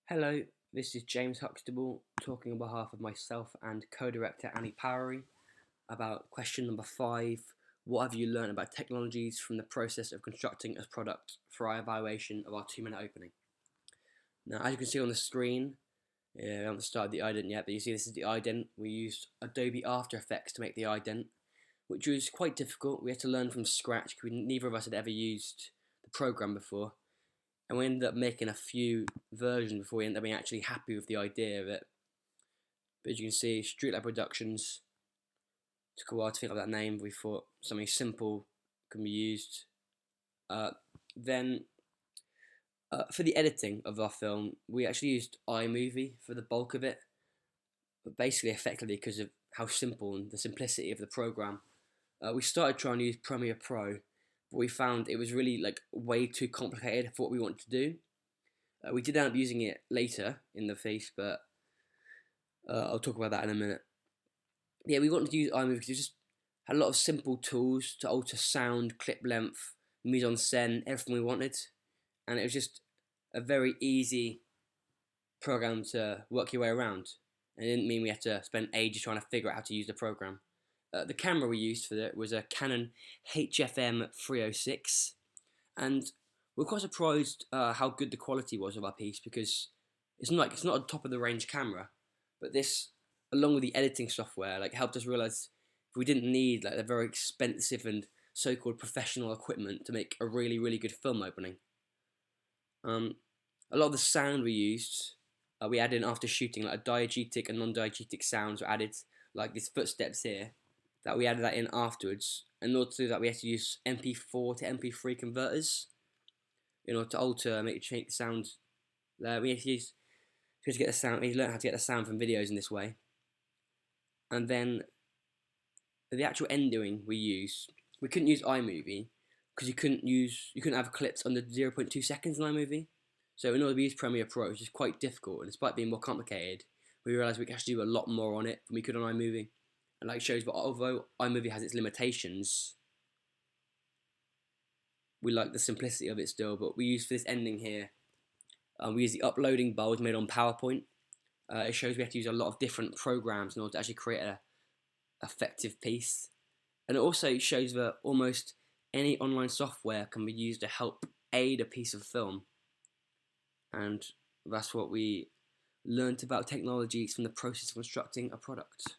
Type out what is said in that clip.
Hello, this is James Huxtable talking on behalf of myself and co-director Annie Powrie about question number 5. What have you learned about technologies from the process of constructing a product for our evaluation of our 2-minute opening? Now, as you can see on the screen, we haven't started the ident yet, but you see this is the ident. We used Adobe After Effects to make the ident, which was quite difficult. We had to learn from scratch because neither of us had ever used the program before. And we ended up making a few versions before we ended up being actually happy with the idea of it. But as you can see, Streetlight Productions took a while to think of that name. We thought something simple can be used. Then for the editing of our film, we actually used iMovie for the bulk of it, but basically effectively because of how simple and the simplicity of the program. We started trying to use Premiere Pro, but we found it was really way too complicated for what we wanted to do. We did end up using it later in the piece, but I'll talk about that in a minute. Yeah, we wanted to use iMovie because it just had a lot of simple tools to alter sound, clip length, mise en scène, everything we wanted, and it was just a very easy program to work your way around. And it didn't mean we had to spend ages trying to figure out how to use the program. The camera we used for it was a Canon HFM 306, and we're quite surprised how good the quality was of our piece because it's not a top of the range camera, but this, along with the editing software, helped us realize we didn't need the very expensive and so-called professional equipment to make a really good film opening. A lot of the sound we used, we added in after shooting, a diegetic and non-diegetic sounds were added, like these footsteps here, that we added that in afterwards. In order to do that, we had to use MP4 to MP3 converters in order to alter, change the sound. We had to get the sound. We learned how to get the sound from videos in this way. And then the actual ending we used, we couldn't use iMovie because you couldn't have clips under 0.2 seconds in iMovie. So in order to use Premiere Pro, which is quite difficult, and despite being more complicated, we realised we could actually do a lot more on it than we could on iMovie. And it shows that although iMovie has its limitations, we like the simplicity of it still. But we use for this ending here, we use the uploading bar made on PowerPoint. It shows we have to use a lot of different programs in order to actually create an effective piece. And it also shows that almost any online software can be used to help aid a piece of film. And that's what we learnt about technologies from the process of constructing a product.